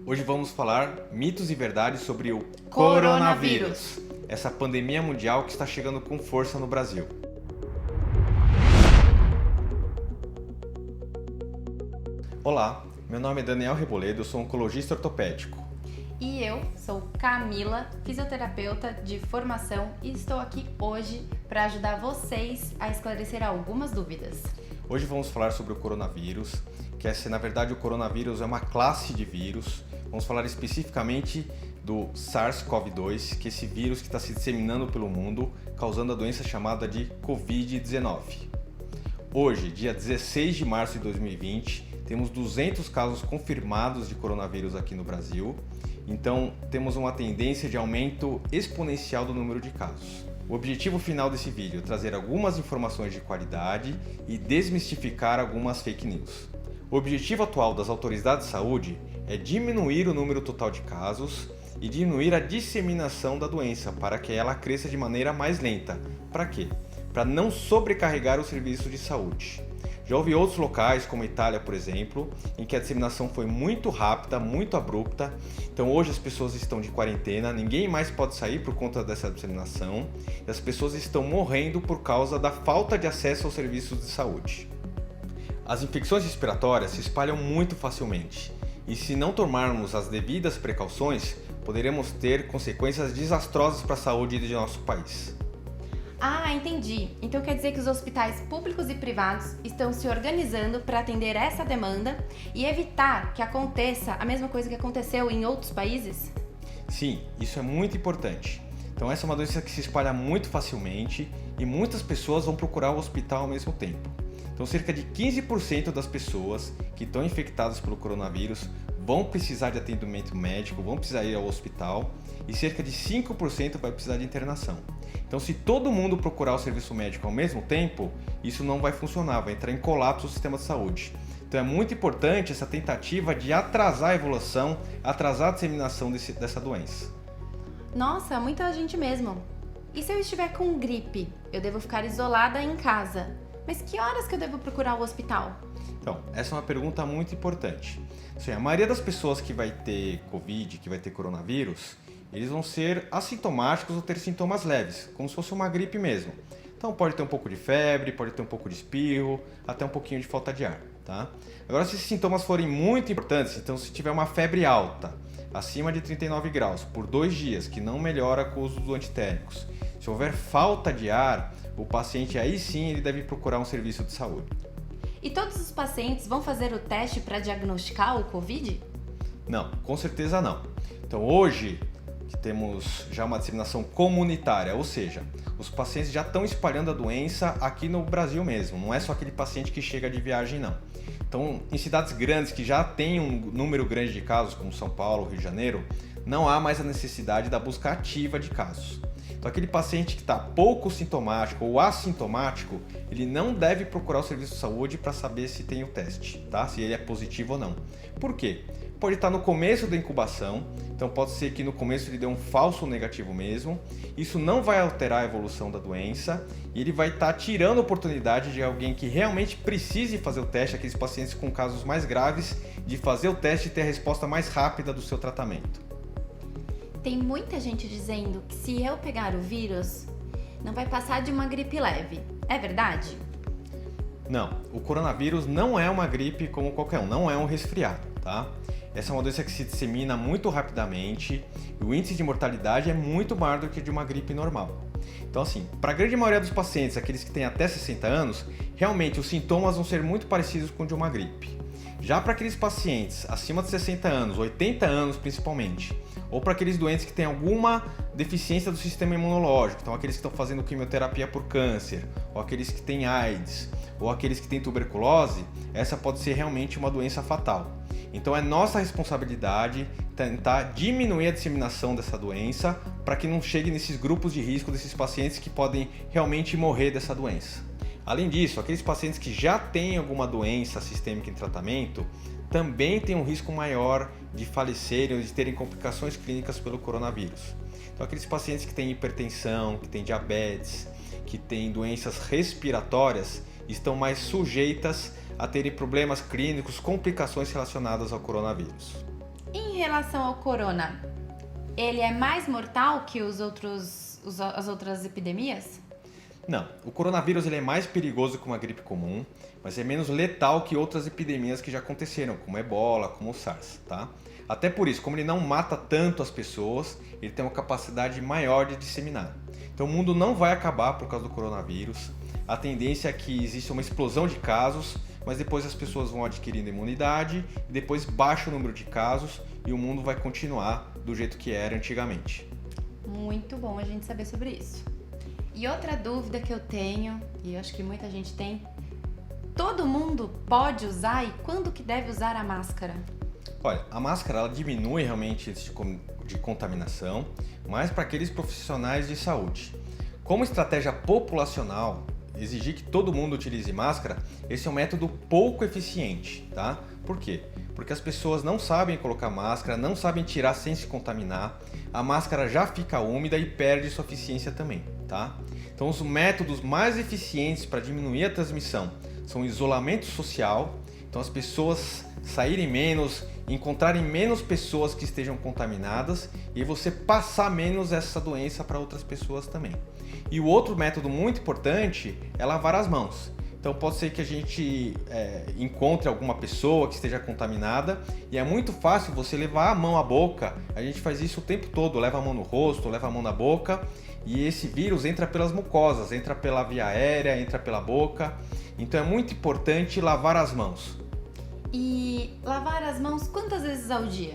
Hoje vamos falar mitos e verdades sobre o Coronavírus. essa pandemia mundial que está chegando com força no Brasil. Olá, meu nome é Daniel Reboledo, eu sou oncologista ortopédico. E eu sou Camila, fisioterapeuta de formação e estou aqui hoje para ajudar vocês a esclarecer algumas dúvidas. Hoje vamos falar sobre o coronavírus, que na verdade o coronavírus é uma classe de vírus. Vamos falar especificamente do SARS-CoV-2, que é esse vírus que está se disseminando pelo mundo, causando a doença chamada de Covid-19. Hoje, dia 16 de março de 2020, temos 200 casos confirmados de coronavírus aqui no Brasil. Então, temos uma tendência de aumento exponencial do número de casos. O objetivo final desse vídeo é trazer algumas informações de qualidade e desmistificar algumas fake news. O objetivo atual das autoridades de saúde é diminuir o número total de casos e diminuir a disseminação da doença para que ela cresça de maneira mais lenta. Para quê? Para não sobrecarregar o serviço de saúde. Já houve outros locais, como a Itália, por exemplo, em que a disseminação foi muito rápida, muito abrupta. Então hoje as pessoas estão de quarentena, ninguém mais pode sair por conta dessa disseminação e as pessoas estão morrendo por causa da falta de acesso aos serviços de saúde. As infecções respiratórias se espalham muito facilmente e se não tomarmos as devidas precauções, poderemos ter consequências desastrosas para a saúde de nosso país. Ah, entendi. Então quer dizer que os hospitais públicos e privados estão se organizando para atender essa demanda e evitar que aconteça a mesma coisa que aconteceu em outros países? Sim, isso é muito importante. Então essa é uma doença que se espalha muito facilmente e muitas pessoas vão procurar o hospital ao mesmo tempo. Então cerca de 15% das pessoas que estão infectadas pelo coronavírus vão precisar de atendimento médico, vão precisar ir ao hospital e cerca de 5% vai precisar de internação. Então se todo mundo procurar o serviço médico ao mesmo tempo, isso não vai funcionar, vai entrar em colapso o sistema de saúde. Então é muito importante essa tentativa de atrasar a evolução, atrasar a disseminação dessa doença. Nossa, muita gente mesmo. E se eu estiver com gripe, eu devo ficar isolada em casa? Mas que horas que eu devo procurar o hospital? Então, essa é uma pergunta muito importante. Assim, a maioria das pessoas que vai ter Covid, que vai ter coronavírus, eles vão ser assintomáticos ou ter sintomas leves, como se fosse uma gripe mesmo. Então pode ter um pouco de febre, pode ter um pouco de espirro, até um pouquinho de falta de ar, tá? Agora, se esses sintomas forem muito importantes, então se tiver uma febre alta, acima de 39 graus, por 2 dias, que não melhora com o uso dos antitérmicos, se houver falta de ar, o paciente aí sim ele deve procurar um serviço de saúde. E todos os pacientes vão fazer o teste para diagnosticar o Covid? Não, com certeza não. Então hoje que temos já uma disseminação comunitária, ou seja, os pacientes já estão espalhando a doença aqui no Brasil mesmo, não é só aquele paciente que chega de viagem não. Então em cidades grandes que já tem um número grande de casos, como São Paulo, Rio de Janeiro, não há mais a necessidade da busca ativa de casos. Então aquele paciente que está pouco sintomático ou assintomático, ele não deve procurar o serviço de saúde para saber se tem o teste, tá? Se ele é positivo ou não. Por quê? Pode estar no começo da incubação, então pode ser que no começo ele dê um falso negativo mesmo, isso não vai alterar a evolução da doença e ele vai estar tirando a oportunidade de alguém que realmente precise fazer o teste, aqueles pacientes com casos mais graves, de fazer o teste e ter a resposta mais rápida do seu tratamento. Tem muita gente dizendo que se eu pegar o vírus, não vai passar de uma gripe leve. É verdade? Não, o coronavírus não é uma gripe como qualquer um, não é um resfriado, tá? Essa é uma doença que se dissemina muito rapidamente e o índice de mortalidade é muito maior do que de uma gripe normal. Então assim, para a grande maioria dos pacientes, aqueles que têm até 60 anos, realmente os sintomas vão ser muito parecidos com o de uma gripe. Já para aqueles pacientes acima de 60 anos, 80 anos principalmente, ou para aqueles doentes que têm alguma deficiência do sistema imunológico, então aqueles que estão fazendo quimioterapia por câncer, ou aqueles que têm AIDS, ou aqueles que têm tuberculose, essa pode ser realmente uma doença fatal. Então é nossa responsabilidade tentar diminuir a disseminação dessa doença para que não chegue nesses grupos de risco desses pacientes que podem realmente morrer dessa doença. Além disso, aqueles pacientes que já têm alguma doença sistêmica em tratamento também têm um risco maior de falecerem ou de terem complicações clínicas pelo coronavírus. Então aqueles pacientes que têm hipertensão, que têm diabetes, que têm doenças respiratórias, estão mais sujeitas a terem problemas clínicos, complicações relacionadas ao coronavírus. Em relação ao corona, ele é mais mortal que as outras epidemias? Não, o coronavírus ele é mais perigoso que uma gripe comum, mas é menos letal que outras epidemias que já aconteceram, como ebola, como o SARS, tá? Até por isso, como ele não mata tanto as pessoas, ele tem uma capacidade maior de disseminar. Então o mundo não vai acabar por causa do coronavírus. A tendência é que exista uma explosão de casos, mas depois as pessoas vão adquirindo imunidade, e depois baixa o número de casos e o mundo vai continuar do jeito que era antigamente. Muito bom a gente saber sobre isso. E outra dúvida que eu tenho, e eu acho que muita gente tem, todo mundo pode usar e quando que deve usar a máscara? Olha, a máscara ela diminui realmente índice de contaminação, mas para aqueles profissionais de saúde. Como estratégia populacional, exigir que todo mundo utilize máscara, esse é um método pouco eficiente, tá? Por quê? Porque as pessoas não sabem colocar máscara, não sabem tirar sem se contaminar, a máscara já fica úmida e perde sua eficiência também, tá? Então os métodos mais eficientes para diminuir a transmissão são o isolamento social, então as pessoas saírem menos, encontrarem menos pessoas que estejam contaminadas e você passar menos essa doença para outras pessoas também. E o outro método muito importante é lavar as mãos. Então pode ser que a gente encontre alguma pessoa que esteja contaminada e é muito fácil você levar a mão à boca. A gente faz isso o tempo todo, leva a mão no rosto, leva a mão na boca e esse vírus entra pelas mucosas, entra pela via aérea, entra pela boca. Então é muito importante lavar as mãos. E lavar as mãos quantas vezes ao dia?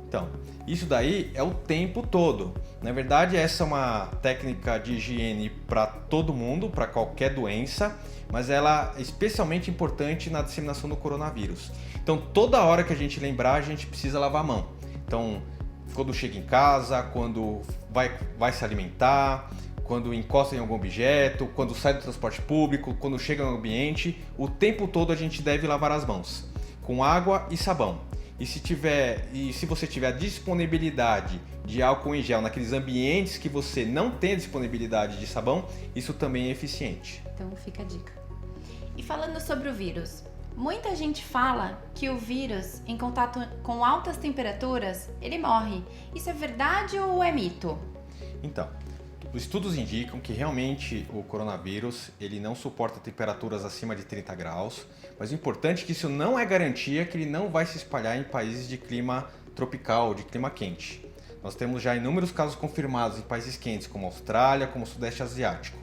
Então, isso daí é o tempo todo. Na verdade, essa é uma técnica de higiene para todo mundo, para qualquer doença, mas ela é especialmente importante na disseminação do coronavírus. Então, toda hora que a gente lembrar, a gente precisa lavar a mão. Então, quando chega em casa, quando vai se alimentar, quando encosta em algum objeto, quando sai do transporte público, quando chega no ambiente, o tempo todo a gente deve lavar as mãos com água e sabão. E se você tiver disponibilidade de álcool em gel naqueles ambientes que você não tem disponibilidade de sabão, isso também é eficiente. Então fica a dica. E falando sobre o vírus, muita gente fala que o vírus, em contato com altas temperaturas, ele morre. Isso é verdade ou é mito? Então, os estudos indicam que realmente o coronavírus ele não suporta temperaturas acima de 30 graus, mas o importante é que isso não é garantia que ele não vai se espalhar em países de clima tropical, de clima quente. Nós temos já inúmeros casos confirmados em países quentes como a Austrália, como o Sudeste Asiático.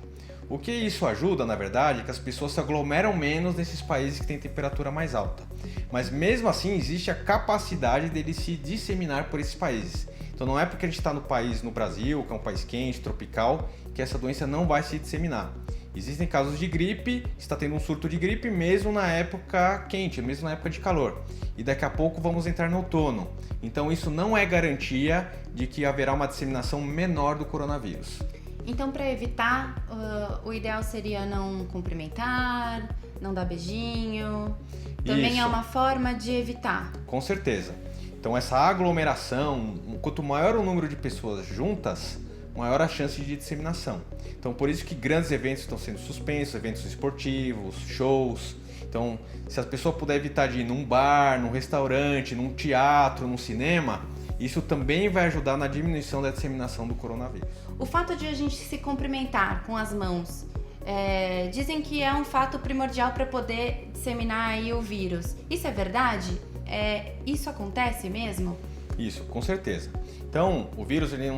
O que isso ajuda, na verdade, é que as pessoas se aglomeram menos nesses países que têm temperatura mais alta. Mas mesmo assim existe a capacidade dele se disseminar por esses países. Então não é porque a gente está no Brasil, que é um país quente, tropical, que essa doença não vai se disseminar. Existem casos de gripe, está tendo um surto de gripe mesmo na época quente, mesmo na época de calor. E daqui a pouco vamos entrar no outono. Então isso não é garantia de que haverá uma disseminação menor do coronavírus. Então, para evitar, o ideal seria não cumprimentar, não dar beijinho. Também Isso. é uma forma de evitar. Com certeza. Então essa aglomeração, quanto maior o número de pessoas juntas, maior a chance de disseminação. Então por isso que grandes eventos estão sendo suspensos, eventos esportivos, shows. Então se a pessoa puder evitar de ir num bar, num restaurante, num teatro, num cinema, isso também vai ajudar na diminuição da disseminação do coronavírus. O fato de a gente se cumprimentar com as mãos, dizem que é um fato primordial para poder disseminar aí o vírus. Isso é verdade? Isso acontece mesmo? Isso, com certeza. Então, o vírus ele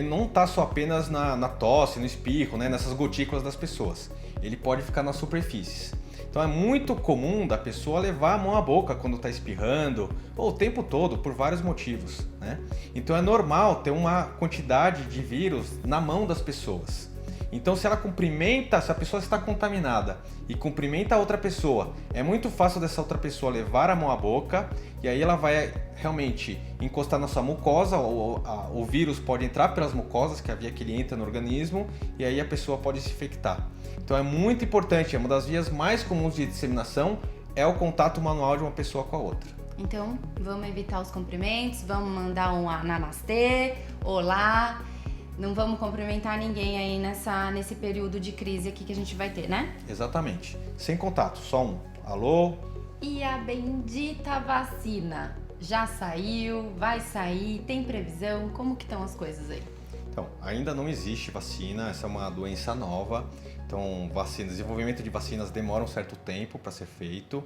não tá só apenas na tosse, no espirro, né, nessas gotículas das pessoas. Ele pode ficar nas superfícies. Então é muito comum da pessoa levar a mão à boca quando está espirrando, ou o tempo todo, por vários motivos, né? Então é normal ter uma quantidade de vírus na mão das pessoas. Então se a pessoa está contaminada e cumprimenta a outra pessoa, é muito fácil dessa outra pessoa levar a mão à boca e aí ela vai realmente encostar na sua mucosa, o vírus pode entrar pelas mucosas, que é a via que ele entra no organismo, e aí a pessoa pode se infectar. Então é muito importante, é uma das vias mais comuns de disseminação, é o contato manual de uma pessoa com a outra. Então vamos evitar os cumprimentos, vamos mandar um namastê, olá. Não vamos cumprimentar ninguém aí nesse período de crise aqui que a gente vai ter, né? Exatamente. Sem contato, só um alô. E a bendita vacina? Já saiu? Vai sair? Tem previsão? Como que estão as coisas aí? Então, ainda não existe vacina, essa é uma doença nova. Então, desenvolvimento de vacinas demora um certo tempo para ser feito.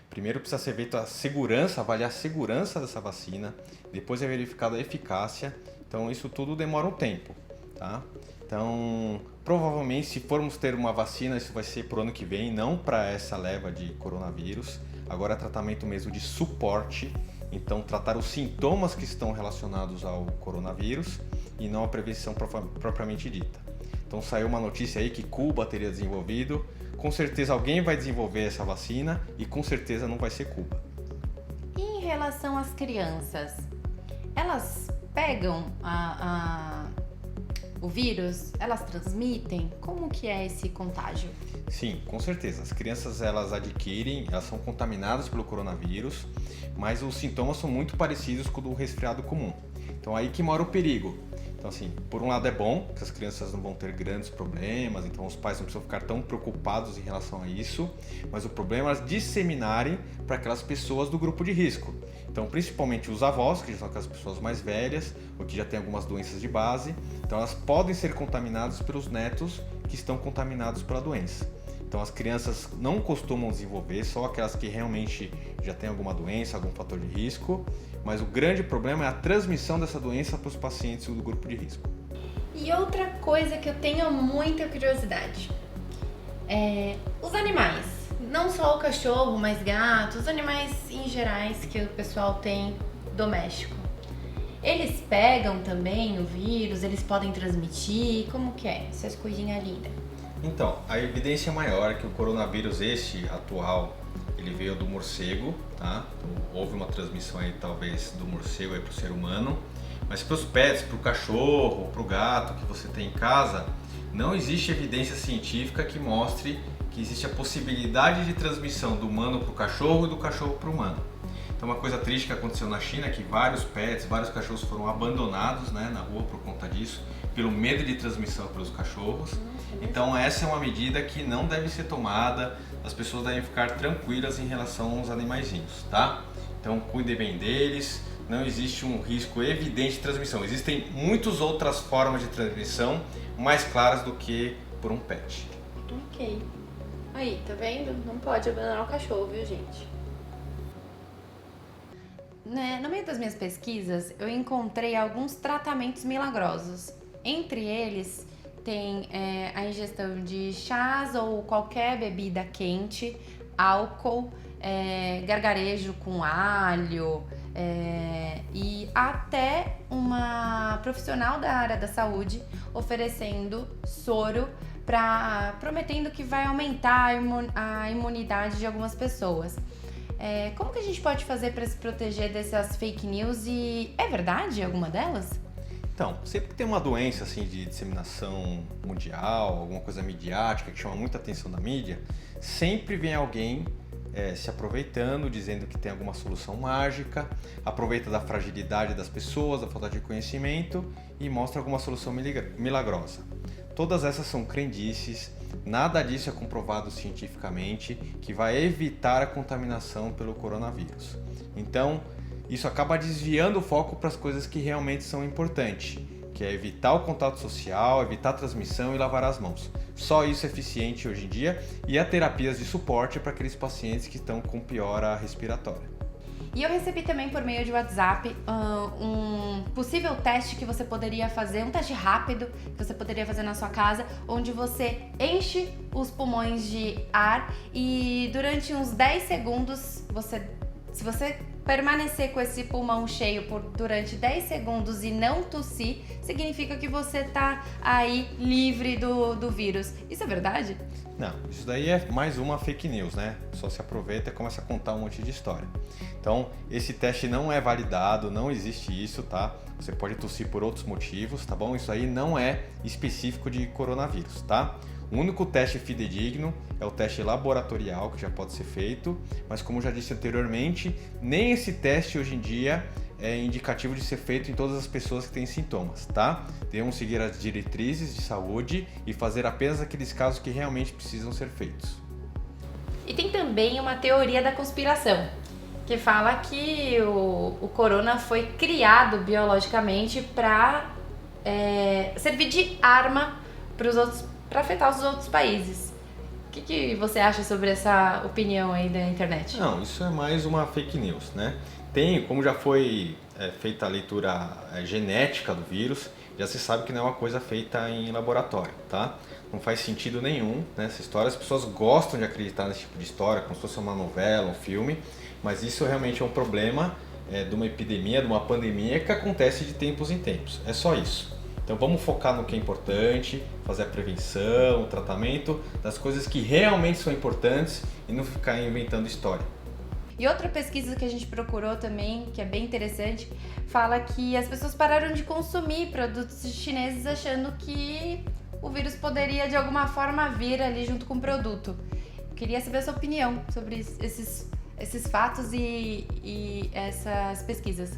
Primeiro precisa ser feita a segurança, avaliar a segurança dessa vacina. Depois é verificada a eficácia. Então, isso tudo demora um tempo, tá? Então, provavelmente, se formos ter uma vacina, isso vai ser para o ano que vem, não para essa leva de coronavírus. Agora é tratamento mesmo de suporte. Então, tratar os sintomas que estão relacionados ao coronavírus e não a prevenção propriamente dita. Então, saiu uma notícia aí que Cuba teria desenvolvido. Com certeza alguém vai desenvolver essa vacina e com certeza não vai ser Cuba. E em relação às crianças, elas pegam o vírus? Elas transmitem? Como que é esse contágio? Sim, com certeza. As crianças elas são contaminadas pelo coronavírus, mas os sintomas são muito parecidos com o do resfriado comum. Então aí que mora o perigo. Então assim, por um lado é bom que as crianças não vão ter grandes problemas, então os pais não precisam ficar tão preocupados em relação a isso, mas o problema é elas disseminarem para aquelas pessoas do grupo de risco. Então principalmente os avós, que são aquelas pessoas mais velhas, ou que já têm algumas doenças de base, então elas podem ser contaminadas pelos netos que estão contaminados pela doença. Então as crianças não costumam desenvolver, só aquelas que realmente já têm alguma doença, algum fator de risco, mas o grande problema é a transmissão dessa doença para os pacientes do grupo de risco. E outra coisa que eu tenho muita curiosidade, os animais, não só o cachorro, mas gatos, os animais em gerais que o pessoal tem doméstico. Eles pegam também o vírus, eles podem transmitir, como que é? Essas coisinhas lindas. Então, a evidência maior é que o coronavírus atual, ele veio do morcego, tá? Então, houve uma transmissão aí talvez do morcego para o ser humano, mas para os pets, para o cachorro, para o gato que você tem em casa, não existe evidência científica que mostre que existe a possibilidade de transmissão do humano para o cachorro e do cachorro para o humano. Então uma coisa triste que aconteceu na China é que vários pets, vários cachorros foram abandonados, né, na rua por conta disso, pelo medo de transmissão para os cachorros. Então essa é uma medida que não deve ser tomada, as pessoas devem ficar tranquilas em relação aos animaizinhos, tá? Então cuidem bem deles, não existe um risco evidente de transmissão. Existem muitas outras formas de transmissão mais claras do que por um pet. Ok. Aí, tá vendo? Não pode abandonar o cachorro, viu, gente? No meio das minhas pesquisas, eu encontrei alguns tratamentos milagrosos. Entre eles, tem a ingestão de chás ou qualquer bebida quente, álcool, gargarejo com alho e até uma profissional da área da saúde oferecendo soro prometendo que vai aumentar a imunidade de algumas pessoas. Como que a gente pode fazer para se proteger dessas fake news e é verdade alguma delas? Então, sempre que tem uma doença assim de disseminação mundial, alguma coisa midiática que chama muita atenção da mídia, sempre vem alguém se aproveitando, dizendo que tem alguma solução mágica, aproveita da fragilidade das pessoas, da falta de conhecimento e mostra alguma solução milagrosa. Todas essas são crendices, nada disso é comprovado cientificamente que vai evitar a contaminação pelo coronavírus. Então, isso acaba desviando o foco para as coisas que realmente são importantes, que é evitar o contato social, evitar a transmissão e lavar as mãos. Só isso é eficiente hoje em dia e há terapias de suporte para aqueles pacientes que estão com piora respiratória. E eu recebi também por meio de WhatsApp um possível teste que você poderia fazer, um teste rápido que você poderia fazer na sua casa, onde você enche os pulmões de ar e durante uns 10 segundos, se você permanecer com esse pulmão cheio durante 10 segundos e não tossir, significa que você tá aí livre do vírus. Isso é verdade? Não, isso daí é mais uma fake news, né? Só se aproveita e começa a contar um monte de história. Então, esse teste não é validado, não existe isso, tá? Você pode tossir por outros motivos, tá bom? Isso aí não é específico de coronavírus, tá? O único teste fidedigno é o teste laboratorial, que já pode ser feito, mas como já disse anteriormente, nem esse teste hoje em dia é indicativo de ser feito em todas as pessoas que têm sintomas, tá? Devemos seguir as diretrizes de saúde e fazer apenas aqueles casos que realmente precisam ser feitos. E tem também uma teoria da conspiração, que fala que o corona foi criado biologicamente para servir de arma para afetar os outros países. O que você acha sobre essa opinião aí da internet? Não, isso é mais uma fake news, né? Como já foi feita a leitura genética do vírus, já se sabe que não é uma coisa feita em laboratório, tá? Não faz sentido nenhum nessa história. As pessoas gostam de acreditar nesse tipo de história, como se fosse uma novela, um filme, mas isso realmente é um problema de uma epidemia, de uma pandemia que acontece de tempos em tempos. É só isso. Então vamos focar no que é importante, fazer a prevenção, o tratamento das coisas que realmente são importantes e não ficar inventando história. E outra pesquisa que a gente procurou também, que é bem interessante, fala que as pessoas pararam de consumir produtos chineses achando que o vírus poderia de alguma forma vir ali junto com o produto. Eu queria saber a sua opinião sobre esses fatos e essas pesquisas.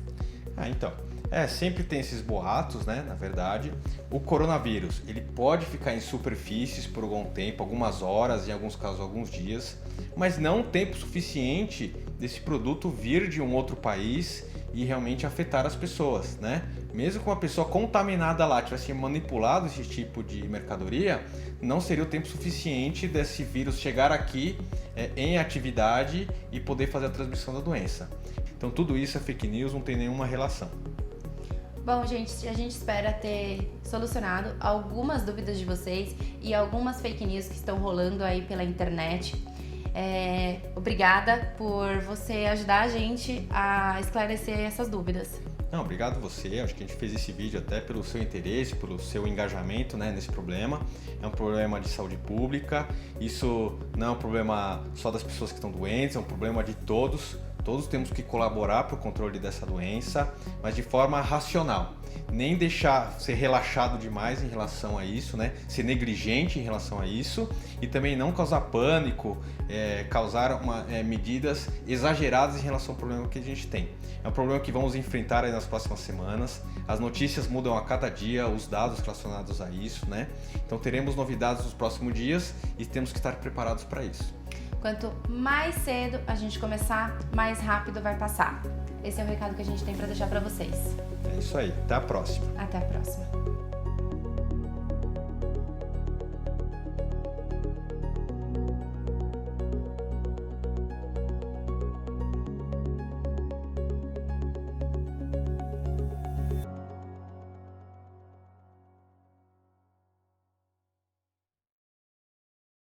Então, sempre tem esses boatos, né? Na verdade, o coronavírus, ele pode ficar em superfícies por algum tempo, algumas horas, em alguns casos alguns dias, mas não tempo suficiente desse produto vir de um outro país e realmente afetar as pessoas, né? Mesmo com a pessoa contaminada lá tivesse manipulado esse tipo de mercadoria, não seria o tempo suficiente desse vírus chegar aqui em atividade e poder fazer a transmissão da doença. Então tudo isso é fake news, não tem nenhuma relação. Bom, gente, a gente espera ter solucionado algumas dúvidas de vocês e algumas fake news que estão rolando aí pela internet. Obrigada por você ajudar a gente a esclarecer essas dúvidas. Não, obrigado você. Acho que a gente fez esse vídeo até pelo seu interesse, pelo seu engajamento, né, nesse problema. É um problema de saúde pública. Isso não é um problema só das pessoas que estão doentes, é um problema de todos. Todos temos que colaborar para o controle dessa doença, mas de forma racional. Nem deixar ser relaxado demais em relação a isso, né? Ser negligente em relação a isso e também não causar pânico, causar medidas exageradas em relação ao problema que a gente tem. É um problema que vamos enfrentar aí nas próximas semanas. As notícias mudam a cada dia, os dados relacionados a isso, né? Então teremos novidades nos próximos dias e temos que estar preparados para isso. Quanto mais cedo a gente começar, mais rápido vai passar. Esse é o recado que a gente tem para deixar para vocês. É isso aí. Até a próxima. Até a próxima.